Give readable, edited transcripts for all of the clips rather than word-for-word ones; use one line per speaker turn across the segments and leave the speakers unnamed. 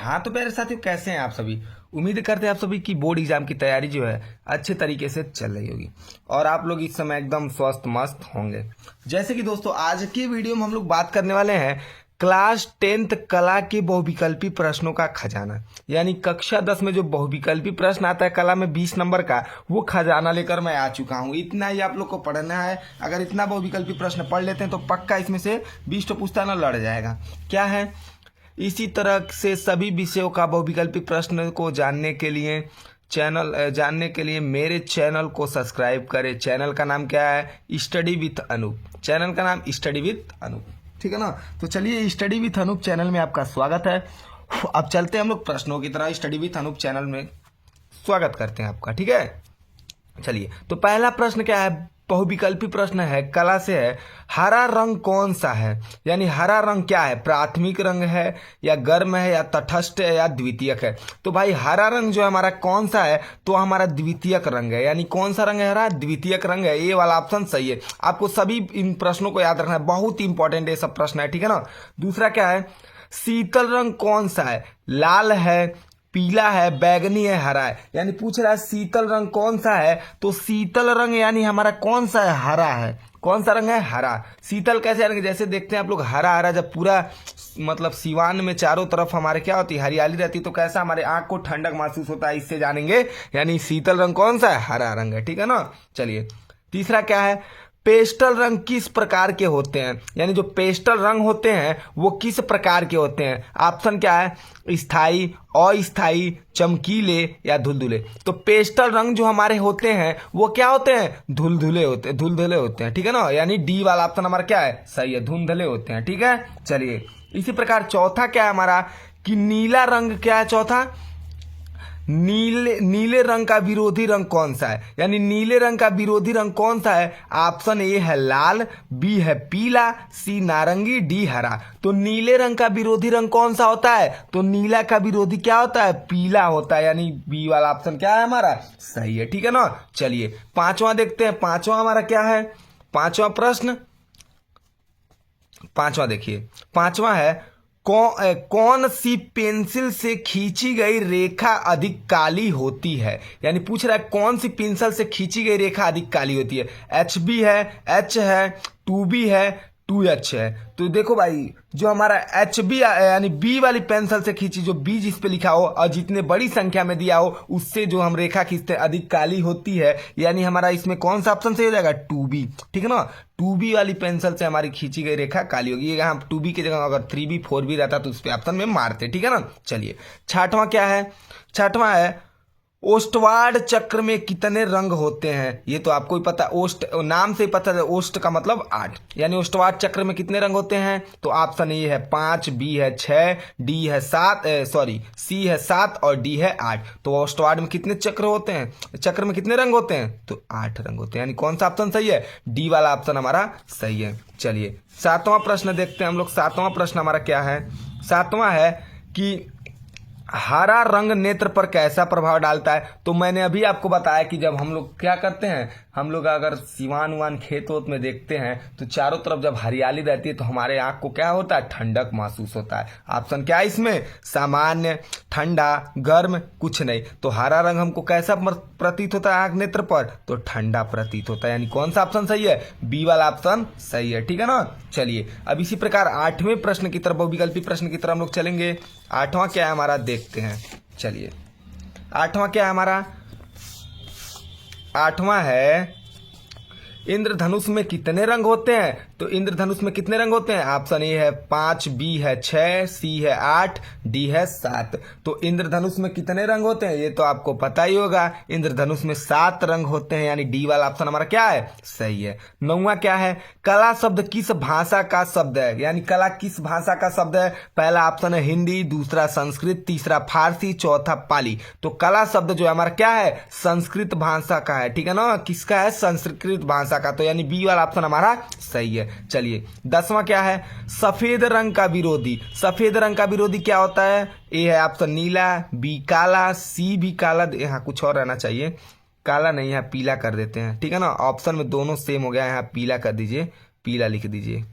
हाँ तो प्यारे साथियों, कैसे हैं आप सभी। उम्मीद करते हैं आप सभी की बोर्ड एग्जाम की तैयारी जो है अच्छे तरीके से चल रही होगी और आप लोग इस समय एकदम स्वस्थ मस्त होंगे। जैसे कि दोस्तों आज की वीडियो में हम लोग बात करने वाले हैं क्लास 10th कला के बहुविकल्पी प्रश्नों का खजाना, यानी कक्षा 10 में जो बहुविकल्पी प्रश्न आता है कला में 20 नंबर का, वो खजाना लेकर मैं आ चुका हूँ। इतना ही आप लोग को पढ़ना है। अगर इतना बहुविकल्पी प्रश्न पढ़ लेते हैं तो पक्का इसमें से 20 तो पुस्ता न लड़ जाएगा। क्या है, इसी तरह से सभी विषयों का बहुविकल्पी प्रश्न को जानने के लिए मेरे चैनल को सब्सक्राइब करें। चैनल का नाम क्या है? Study with Anoop. चैनल का नाम स्टडी विथ अनूप, ठीक है ना। तो चलिए, स्टडी विथ अनूप चैनल में आपका स्वागत है। अब चलते हैं हम लोग प्रश्नों की तरह। स्टडी विथ अनूप चैनल में स्वागत करते हैं आपका, ठीक है। चलिए, तो पहला प्रश्न क्या है? बहुविकल्पी प्रश्न है, कला से है। हरा रंग कौन सा है? यानी हरा रंग क्या है? प्राथमिक रंग है या गर्म है या तटस्थ है या द्वितीयक है? तो भाई हरा रंग जो है हमारा कौन सा है? तो हमारा द्वितीयक रंग है। यानी कौन सा रंग है हरा? द्वितीयक रंग है। ये वाला ऑप्शन सही है। आपको सभी इन प्रश्नों को याद रखना है, बहुत इंपॉर्टेंट ये सब प्रश्न है, ठीक है ना। दूसरा क्या है? शीतल रंग कौन सा है? लाल है, पीला है, बैगनी है, हरा है। यानी पूछ रहा है शीतल रंग कौन सा है? तो शीतल रंग यानी हमारा कौन सा है? हरा है। कौन सा रंग है? हरा। शीतल कैसे रंग? जैसे देखते हैं आप लोग हरा हरा, जब पूरा मतलब सिवान में चारों तरफ हमारे क्या होती है? हरियाली रहती है, तो कैसा हमारे आंख को ठंडक महसूस होता है, इससे जानेंगे। यानी शीतल रंग कौन सा है? हरा रंग है, ठीक है ना। चलिए, तीसरा क्या है? पेस्टल रंग किस प्रकार के होते हैं? यानी जो पेस्टल रंग होते हैं वो किस प्रकार के होते हैं? ऑप्शन क्या है? स्थायी, अस्थायी, चमकीले या धुलधुले। तो पेस्टल रंग जो हमारे होते हैं वो क्या होते हैं? धुलधुले होते हैं, धुलधुले होते हैं, ठीक है ना। यानी डी वाला ऑप्शन हमारा क्या है? सही है, धुलधुले होते हैं, ठीक है। चलिए, इसी प्रकार चौथा क्या है हमारा? कि नीला रंग क्या है? चौथा, नीले रंग का विरोधी रंग कौन सा है? यानी नीले रंग का विरोधी रंग कौन सा है? ऑप्शन ए है लाल, बी है पीला, सी नारंगी, डी हरा। तो नीले रंग का विरोधी रंग कौन सा होता है? तो नीला का विरोधी क्या होता है? पीला होता है। यानी बी वाला ऑप्शन क्या है हमारा? सही है, ठीक है ना। चलिए, पांचवा देखते हैं। पांचवा हमारा क्या है? पांचवा प्रश्न, पांचवा देखिए, पांचवा है कौन सी पेंसिल से खींची गई रेखा अधिक काली होती है? यानी पूछ रहा है कौन सी पेंसिल से खींची गई रेखा अधिक काली होती है? HB है, H है, 2B है, 2H है। तो देखो भाई, जो हमारा HB यानी बी वाली पेंसिल से खींची, जो बी जिस पे लिखा हो और जितने बड़ी संख्या में दिया हो उससे जो हम रेखा खींचते हैं अधिक काली होती है। यानी हमारा इसमें कौन सा ऑप्शन सही हो जाएगा? 2B, ठीक है ना। 2B वाली पेंसिल से हमारी खींची गई रेखा काली होगी। यहाँ 2B की जगह अगर 3B 4B रहता तो उस पे ऑप्शन में मारते, ठीक है ना। चलिए, छठवां क्या है? छठवां है ओष्टवाड चक्र में कितने रंग होते हैं? ये तो आपको ही पता, ओष्ट नाम से ही पता है, ओष्ट का मतलब 8। यानी ओष्टवाड चक्र में कितने रंग होते हैं? तो ऑप्शन ए है 5, बी है 6, डी है 7, सी है 7 और डी है 8। तो ओष्टवाड में कितने चक्र होते हैं? चक्र में कितने रंग होते हैं? तो 8 रंग होते हैं। यानी कौन सा ऑप्शन सही है? डी वाला ऑप्शन हमारा सही है। चलिए, सातवां प्रश्न देखते हैं हम लोग। सातवां प्रश्न हमारा क्या है? सातवां है कि हरा रंग नेत्र पर कैसा प्रभाव डालता है? तो मैंने अभी आपको बताया कि जब हम लोग क्या करते हैं, हम लोग अगर सिवान वान खेत वोत में देखते हैं तो चारों तरफ जब हरियाली रहती है तो हमारे आंख को क्या होता है? ठंडक महसूस होता है। ऑप्शन क्या है इसमें? सामान्य, ठंडा, गर्म, कुछ नहीं। तो हरा रंग हमको कैसा प्रतीत होता है आंख नेत्र पर? तो ठंडा प्रतीत होता है। यानी कौन सा ऑप्शन सही है? बी वाला ऑप्शन सही है, ठीक है ना। चलिए, अब इसी प्रकार आठवें प्रश्न की तरफ, बहुविकल्पी प्रश्न की तरफ हम लोग चलेंगे। आठवां क्या है हमारा? देखते हैं। चलिए, आठवां क्या है हमारा? आठवां है इंद्रधनुष में कितने रंग होते हैं? तो इंद्रधनुष में कितने रंग होते हैं? ऑप्शन ए है 5, बी है 6, सी है 8, डी है 7। तो इंद्रधनुष में कितने रंग होते हैं? ये तो आपको पता ही होगा, इंद्रधनुष में 7 रंग होते हैं। यानी डी वाला ऑप्शन हमारा क्या है? सही है। नौवां क्या है? कला शब्द किस भाषा का शब्द है? यानी कला किस भाषा का शब्द है? पहला ऑप्शन है हिंदी, दूसरा संस्कृत, तीसरा फारसी, चौथा पाली। तो कला शब्द जो है हमारा क्या है? संस्कृत भाषा का है, ठीक है ना। किसका है? संस्कृत भाषा का। तो यानी बी वाला ऑप्शन हमारा सही है। चलिए, 10वां क्या है? सफेद रंग का विरोधी। सफेद रंग का विरोधी क्या होता है? ए है ऑप्शन नीला, बी काला, सी भी काला, यहाँ कुछ और रहना चाहिए, काला नहीं, यहाँ पीला कर देते हैं, ठीक है ना। ऑप्शन में दोनों सेम हो गया, यहाँ पीला कर दीजिए, पीला लिख दीजिए।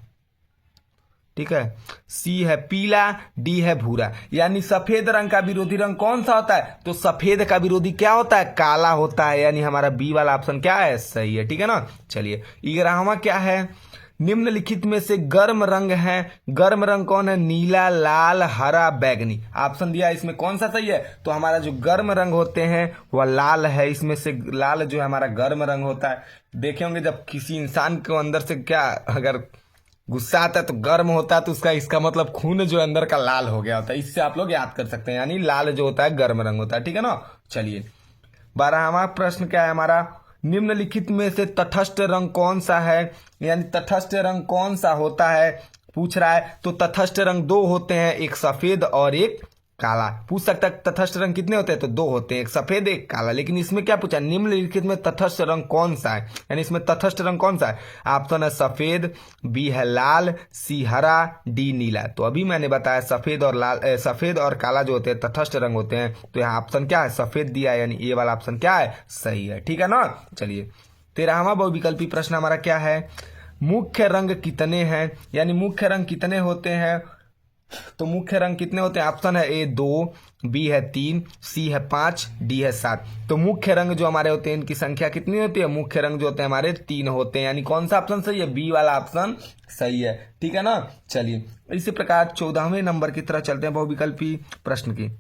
ठीक है, सी है पीला, डी है भूरा। यानी सफेद रंग का विरोधी रंग कौन सा होता है? तो सफेद का विरोधी क्या होता है? काला होता है। यानी हमारा बी वाला ऑप्शन क्या है? सही है। ठीक है ना। चलिए 11वां क्या है? निम्नलिखित में से गर्म रंग है। गर्म रंग कौन है? नीला, लाल, हरा, बैगनी। ऑप्शन दिया, इसमें कौन सा सही है? तो हमारा जो गर्म रंग होते हैं वह लाल है। इसमें से लाल जो है हमारा गर्म रंग होता है। देखे होंगे जब किसी इंसान को अंदर से क्या अगर गुस्सा आता है तो गर्म होता है, तो उसका इसका मतलब खून जो है अंदर का लाल हो गया होता है। इससे आप लोग याद कर सकते हैं। यानी लाल जो होता है गर्म रंग होता है। ठीक है ना। चलिए 12वां प्रश्न क्या है हमारा? निम्नलिखित में से तटस्थ रंग कौन सा है? यानी तटस्थ रंग कौन सा होता है पूछ रहा है। तो तटस्थ रंग दो होते हैं, एक सफेद और एक काला। पूछ सकता है तटस्थ रंग कितने होते हैं? तो दो होते हैं, एक सफेद एक काला। लेकिन इसमें क्या पूछा? निम्नलिखित में तटस्थ रंग कौन सा है? यानी इसमें तटस्थ रंग कौन सा है? ऑप्शन है सफेद, बी है लाल, सी हरा, डी नीला। तो अभी मैंने बताया सफेद और लाल सफेद और काला जो होते हैं तटस्थ रंग होते हैं। तो यहाँ ऑप्शन क्या है? सफेद दिया है। यानी ये वाला ऑप्शन क्या है? सही है। ठीक है ना। चलिए 13वां बहुविकल्पी प्रश्न हमारा क्या है? मुख्य रंग कितने हैं? यानी मुख्य रंग कितने होते हैं? तो मुख्य रंग कितने होते हैं? ऑप्शन है ए 2, बी है 3, सी है 5, डी है 7। तो मुख्य रंग जो हमारे होते हैं इनकी संख्या कितनी होती है? मुख्य रंग जो होते हैं हमारे 3 होते हैं। यानी कौन सा ऑप्शन सही है? बी वाला ऑप्शन सही है। ठीक है ना। चलिए इसी प्रकार 14वें नंबर की तरह चलते हैं बहुविकल्पी प्रश्न की।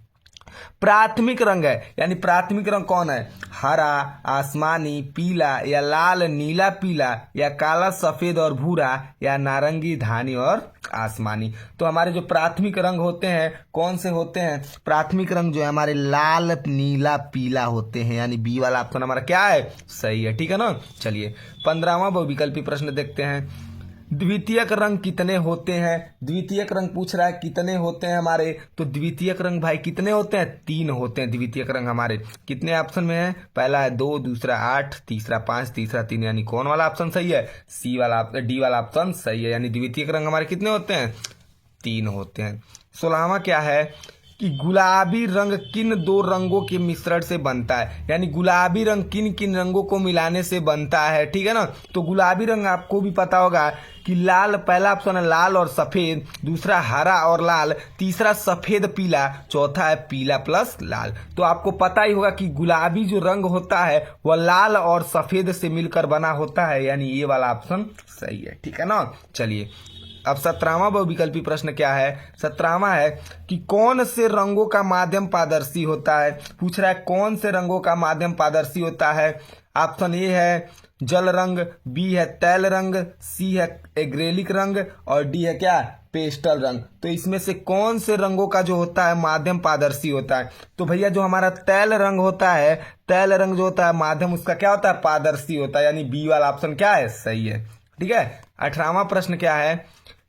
प्राथमिक रंग है। यानी प्राथमिक रंग कौन है? हरा, आसमानी, पीला या लाल, नीला, पीला या काला, सफेद और भूरा या नारंगी, धानी और आसमानी। तो हमारे जो प्राथमिक रंग होते हैं कौन से होते हैं? प्राथमिक रंग जो है हमारे लाल, नीला, पीला होते हैं। यानी बी वाला ऑप्शन हमारा क्या है? सही है। ठीक है ना। चलिए 15वां बहुविकल्पी प्रश्न देखते हैं। द्वितीयक रंग कितने होते हैं? द्वितीयक रंग पूछ रहा है कितने होते हैं हमारे। तो द्वितीयक रंग भाई कितने होते हैं? 3 होते हैं द्वितीयक रंग हमारे। कितने ऑप्शन में है? पहला है 2, दूसरा 8, तीसरा 5, तीसरा 3। यानी कौन वाला ऑप्शन सही है? सी वाला, डी वाला ऑप्शन सही है। यानी द्वितीयक रंग हमारे कितने होते हैं? 3 होते हैं। 16वां क्या है कि गुलाबी रंग किन 2 रंगों के मिश्रण से बनता है? यानी गुलाबी रंग किन किन रंगों को मिलाने से बनता है? ठीक है ना। तो गुलाबी रंग आपको भी पता होगा कि लाल, पहला ऑप्शन है लाल और सफेद, दूसरा हरा और लाल, तीसरा सफेद पीला, चौथा है पीला प्लस लाल। तो आपको पता ही होगा कि गुलाबी जो रंग होता है वह लाल और सफेद से मिलकर बना होता है। यानी ये वाला ऑप्शन सही है। ठीक है ना। चलिए अब 17वां बहुविकल्पी प्रश्न क्या है? 17वां है कि कौन से रंगों का माध्यम पारदर्शी होता है? पूछ रहा है कौन से रंगों का माध्यम पारदर्शी होता है। ऑप्शन ए है जल रंग, बी है तैल रंग, सी है एक्रेलिक रंग और डी है क्या? पेस्टल रंग। तो इसमें से कौन से रंगों का जो होता है माध्यम पारदर्शी होता है? तो भैया जो हमारा तैल रंग होता है, तैल रंग जो होता है माध्यम उसका क्या होता है? पारदर्शी होता है। यानी बी वाला ऑप्शन क्या है? सही है। ठीक है। 18वां प्रश्न क्या है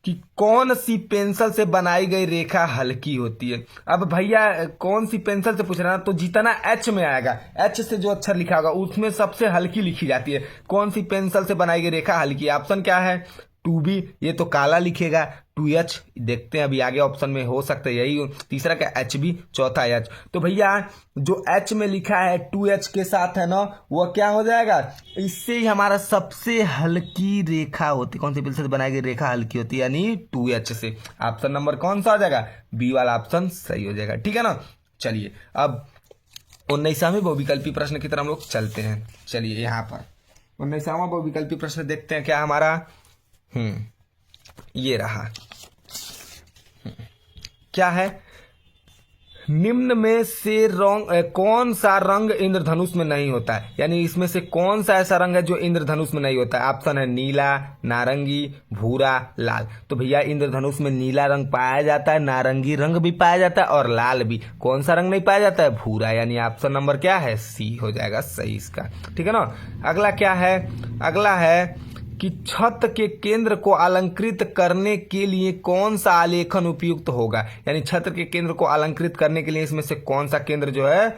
कि कौन सी पेंसिल से बनाई गई रेखा हल्की होती है? अब भैया कौन सी पेंसिल से पूछ रहा है, तो जितना एच में आएगा, एच से जो अक्षर लिखा होगा उसमें सबसे हल्की लिखी जाती है। कौन सी पेंसिल से बनाई गई रेखा हल्की? ऑप्शन क्या है? 2B, ये तो काला लिखेगा। 2H, देखते हैं अभी आगे ऑप्शन में हो सकता है यही। तीसरा क्या? HB, चौथा H। तो भैया जो H में लिखा है 2H के साथ है ना, वह क्या हो जाएगा? इससे ही हमारा सबसे हल्की रेखा होती है। कौन सी पेंसिल से बनाई गई रेखा हल्की होती है? यानी 2H से। ऑप्शन नंबर कौन सा हो जाएगा? बी वाला ऑप्शन सही हो जाएगा। ठीक है ना। चलिए अब 19वें बहुविकल्पी प्रश्न की तरफ हम लोग चलते हैं। चलिए यहाँ पर 19वां बहुविकल्पी प्रश्न देखते हैं क्या हमारा। ये रहा। क्या है? निम्न में से कौन सा रंग इंद्रधनुष में नहीं होता है? यानी इसमें से कौन सा ऐसा रंग है जो इंद्रधनुष में नहीं होता है? ऑप्शन है नीला, नारंगी, भूरा, लाल। तो भैया इंद्रधनुष में नीला रंग पाया जाता है, नारंगी रंग भी पाया जाता है और लाल भी। कौन सा रंग नहीं पाया जाता है? भूरा। यानी ऑप्शन नंबर क्या है? सी हो जाएगा सही इसका। ठीक है ना। अगला क्या है? अगला है कि छत के केंद्र को अलंकृत करने के लिए कौन सा आलेखन उपयुक्त होगा? यानी छत के केंद्र को अलंकृत करने के लिए इसमें से कौन सा केंद्र जो है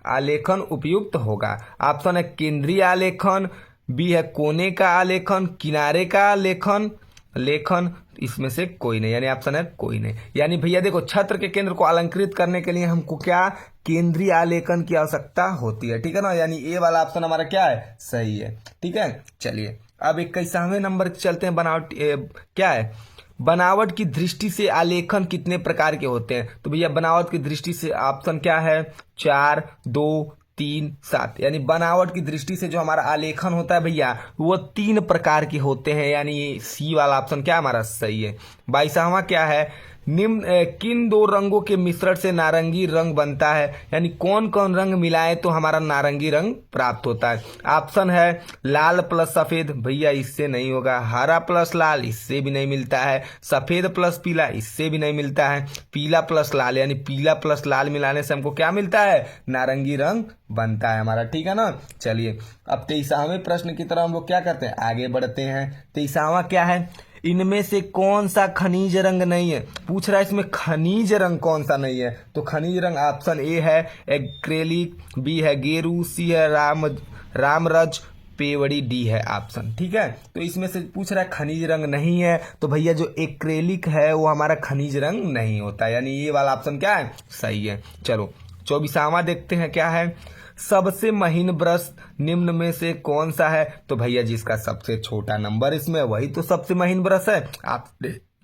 आलेखन उपयुक्त होगा? ऑप्शन है केंद्रीय आलेखन, बी है कोने का आलेखन, किनारे का आलेखन, लेखन, इसमें से कोई नहीं। यानी ऑप्शन है कोई नहीं। यानी भैया देखो छत्र के केंद्र को अलंकृत करने के लिए हमको क्या? केंद्रीय आलेखन की आवश्यकता होती है। ठीक है ना। यानी ए वाला ऑप्शन हमारा क्या है? सही है। ठीक है। चलिए अब 21वें नंबर चलते हैं। बनावट क्या है? बनावट की दृष्टि से आलेखन कितने प्रकार के होते हैं? तो भैया बनावट की दृष्टि से ऑप्शन क्या है? 4, 2, 3, 7। यानी बनावट की दृष्टि से जो हमारा आलेखन होता है भैया वो 3 प्रकार के होते हैं, यानी सी वाला ऑप्शन क्या हमारा सही है। 22वां क्या है? किन दो रंगों के मिश्रण से नारंगी रंग बनता है? यानी कौन कौन रंग मिलाए तो हमारा नारंगी रंग प्राप्त होता है? ऑप्शन है लाल प्लस सफेद, भैया इससे नहीं होगा। हरा प्लस लाल, इससे भी नहीं मिलता है। सफेद प्लस पीला, इससे भी नहीं मिलता है। पीला प्लस लाल, यानी पीला प्लस लाल मिलाने से हमको क्या मिलता है? नारंगी रंग बनता है हमारा, ठीक है ना। चलिए अब 23वें प्रश्न की तरफ हम लोग क्या करते हैं, आगे बढ़ते हैं। 23वां क्या है? इनमें से कौन सा खनिज रंग नहीं है? पूछ रहा है इसमें खनिज रंग कौन सा नहीं है? तो खनिज रंग ऑप्शन ए है एक्रेलिक, बी है गेरू, सी है रामरज, पेवड़ी, डी है ऑप्शन, ठीक है। तो इसमें से पूछ रहा है खनिज रंग नहीं है, तो भैया जो एक्रेलिक है वो हमारा खनिज रंग नहीं होता, यानी ये वाला ऑप्शन क्या है? सही है। चलो 24वां देखते हैं क्या है? सबसे महीन ब्रश निम्न में से कौन सा है? तो भैया जिसका सबसे छोटा नंबर इसमें वही तो सबसे महीन ब्रश है। आप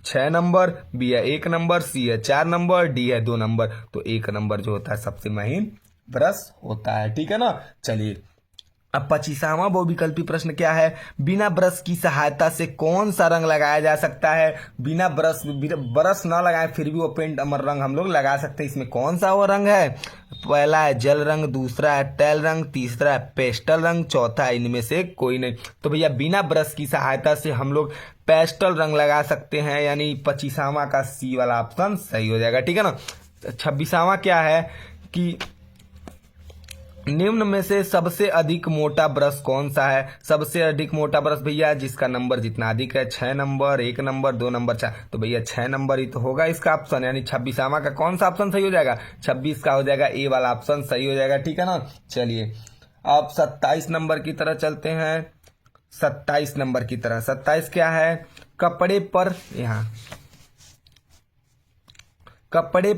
6 नंबर, बी है 1 नंबर, सी है 4 नंबर, डी है 2 नंबर। तो 1 नंबर जो होता है सबसे महीन ब्रश होता है, ठीक है ना। चलिए अब 25वां बहुविकल्पी प्रश्न क्या है? बिना ब्रश की सहायता से कौन सा रंग लगाया जा सकता है? बिना ब्रश ना लगाए फिर भी वो पेंट अमर रंग हम लोग लगा सकते हैं। इसमें कौन सा वो रंग है? पहला है जल रंग, दूसरा है तैल रंग, तीसरा है पेस्टल रंग, चौथा है इनमें से कोई नहीं। तो भैया बिना ब्रश की सहायता से हम लोग पेस्टल रंग लगा सकते हैं, यानी 25वां का सी वाला ऑप्शन सही हो जाएगा, ठीक है ना। 26वां क्या है कि निम्न में से सबसे अधिक मोटा ब्रश कौन सा है? सबसे अधिक मोटा ब्रश भैया जिसका नंबर जितना अधिक है, 6 नंबर, 1 नंबर, 2 नंबर, 4। तो भैया 6 नंबर ही तो होगा इसका ऑप्शन, यानी 26वां का कौन सा ऑप्शन सही हो जाएगा? 26 का हो जाएगा ए वाला ऑप्शन सही हो जाएगा, ठीक है ना। चलिए अब 27 नंबर की तरह चलते हैं। 27 नंबर की तरह 27 क्या है? कपड़े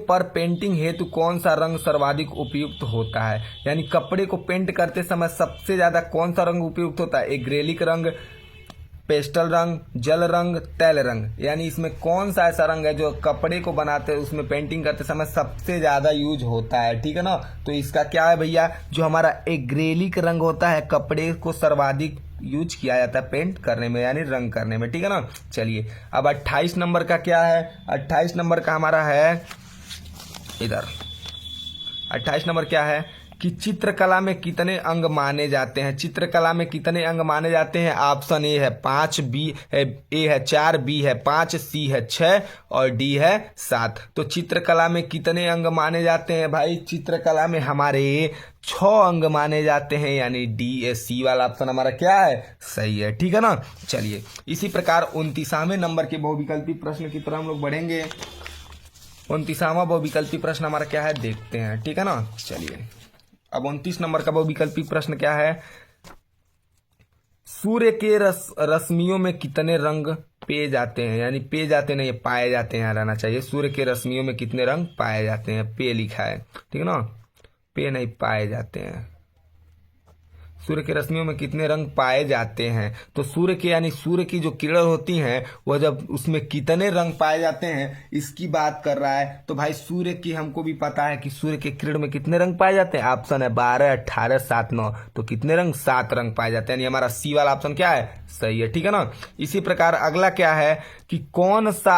पर पेंटिंग हेतु कौन सा रंग सर्वाधिक उपयुक्त होता है? यानी कपड़े को पेंट करते समय सबसे ज्यादा कौन सा रंग उपयुक्त होता है? एक्रेलिक रंग, पेस्टल रंग, जल रंग, तैल रंग। यानी इसमें कौन सा ऐसा रंग है जो कपड़े को बनाते उसमें पेंटिंग करते समय सबसे ज्यादा यूज होता है, ठीक है ना। तो इसका क्या है भैया? जो हमारा एक्रेलिक रंग होता है, कपड़े को सर्वाधिक यूज किया जाता है पेंट करने में, यानी रंग करने में, ठीक है ना। चलिए अब 28 नंबर का क्या है? 28 नंबर का हमारा है इधर। 28 नंबर क्या है कि चित्रकला में कितने अंग माने जाते हैं? चित्रकला में कितने अंग माने जाते हैं? ऑप्शन ए है 5, ए है 4, बी है 5, सी है 6 और डी है 7। तो चित्रकला में कितने अंग माने जाते हैं भाई? चित्रकला में हमारे 6 अंग माने जाते हैं, यानी डी सी वाला ऑप्शन हमारा क्या है? सही है, ठीक है ना। चलिए इसी प्रकार 29वें नंबर के बहुविकल्पी प्रश्न की तरफ हम लोग बढ़ेंगे। 29वां बहुविकल्पी प्रश्न हमारा क्या है देखते हैं, ठीक है ना। चलिए अब 29 नंबर का बहुविकल्पी प्रश्न क्या है? सूर्य के रश्मियों में कितने रंग पाए जाते हैं? यानी पे जाते नहीं, पाए जाते हैं रहना चाहिए। सूर्य के रश्मियों में कितने रंग पाए जाते हैं? पे लिखा है, ठीक है ना, पे नहीं पाए जाते हैं। सूर्य की रश्मियों में कितने रंग पाए जाते हैं? तो सूर्य के यानी सूर्य की जो किरण होती हैं वह जब उसमें कितने रंग पाए जाते हैं इसकी बात कर रहा है। तो भाई सूर्य की हमको भी पता है कि सूर्य के किरण में कितने रंग पाए जाते हैं। ऑप्शन है 12, 18, 7, 9। तो कितने रंग? 7 रंग पाए जाते हैं, यानी हमारा सी वाला ऑप्शन क्या है? सही है, ठीक है ना। इसी प्रकार अगला क्या है कि कौन सा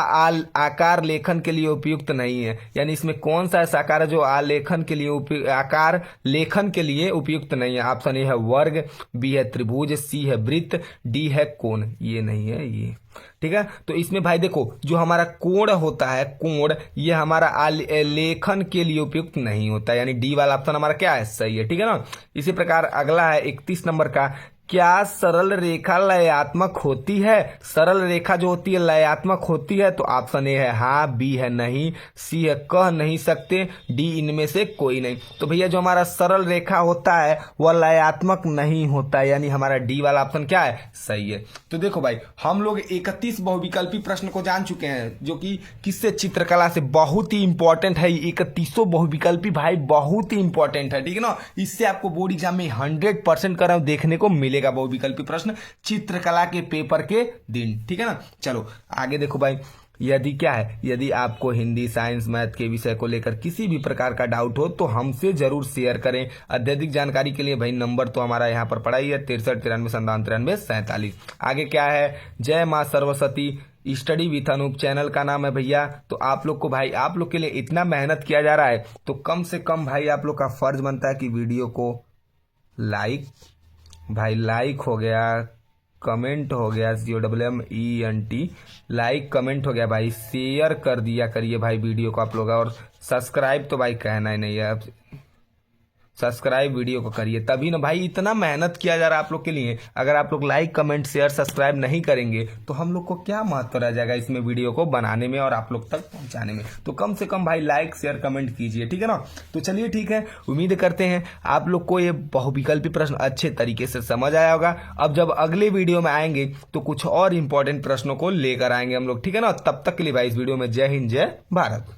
आकार लेखन के लिए उपयुक्त नहीं है? यानी इसमें कौन सा ऐसा आकार है जो आलेखन के लिए आकार लेखन के लिए उपयुक्त नहीं है? ऑप्शन ए है वर्ग, बी है त्रिभुज, सी है वृत्त, डी है कोण। ये नहीं है ये, ठीक है। तो इसमें भाई देखो जो हमारा कोण होता है, कोण, ये हमारा लेखन के लिए उपयुक्त नहीं होता, यानी डी वाला ऑप्शन हमारा क्या है? सही है, ठीक है ना। इसी प्रकार अगला है 31 नंबर का, क्या सरल रेखा लयात्मक होती है? सरल रेखा जो होती है लयात्मक होती है? तो ऑप्शन ए है हाँ, बी है नहीं, सी है कह नहीं सकते, डी इनमें से कोई नहीं। तो भैया जो हमारा सरल रेखा होता है वह लयात्मक नहीं होता है, यानी हमारा डी वाला ऑप्शन क्या है? सही है। तो देखो भाई हम लोग 31 बहुविकल्पी प्रश्न को जान चुके हैं जो कि किससे? चित्रकला से। बहुत ही इंपॉर्टेंट है 31 बहुविकल्पी भाई, बहुत ही इंपॉर्टेंट है, ठीक है ना। इससे आपको बोर्ड एग्जाम में 100% का देखने को मिलेगा बहुविकल्पी प्रश्न चित्रकला के पेपर के दिन, ठीक है ना। चलो आगे देखो भाई यदि क्या है, यदि आपको हिंदी, साइंस, मैथ के विषय को लेकर किसी भी प्रकार का डाउट हो तो हमसे जरूर शेयर करें। अत्यधिक जानकारी के लिए भाई नंबर तो हमारा यहाँ पर पड़ा ही है 63 93 97 93 47। आगे क्या है, जय माँ Saraswati study with Anoop channel का नाम है भैया। तो आप लोग को भाई, आप लोग के लिए इतना मेहनत किया जा रहा है तो कम से कम भाई आप लोग का फर्ज बनता है कि वीडियो को लाइक, भाई लाइक हो गया, कमेंट हो गया, COMMENT, लाइक कमेंट हो गया भाई, शेयर कर दिया करिए भाई वीडियो को आप लोग, और सब्सक्राइब तो भाई कहना ही नहीं है, अब सब्सक्राइब वीडियो को करिए तभी ना भाई, इतना मेहनत किया जा रहा है आप लोग के लिए। अगर आप लोग लाइक कमेंट शेयर सब्सक्राइब नहीं करेंगे तो हम लोग को क्या महत्व रह जाएगा इसमें वीडियो को बनाने में और आप लोग तक पहुंचाने में। तो कम से कम भाई लाइक शेयर कमेंट कीजिए, ठीक है ना। तो चलिए ठीक है, उम्मीद करते हैं आप लोग को ये बहुविकल्पी प्रश्न अच्छे तरीके से समझ आया होगा। अब जब अगले वीडियो में आएंगे तो कुछ और इंपॉर्टेंट प्रश्नों को लेकर आएंगे हम लोग, ठीक है ना। तब तक के लिए भाई इस वीडियो में जय हिंद जय भारत।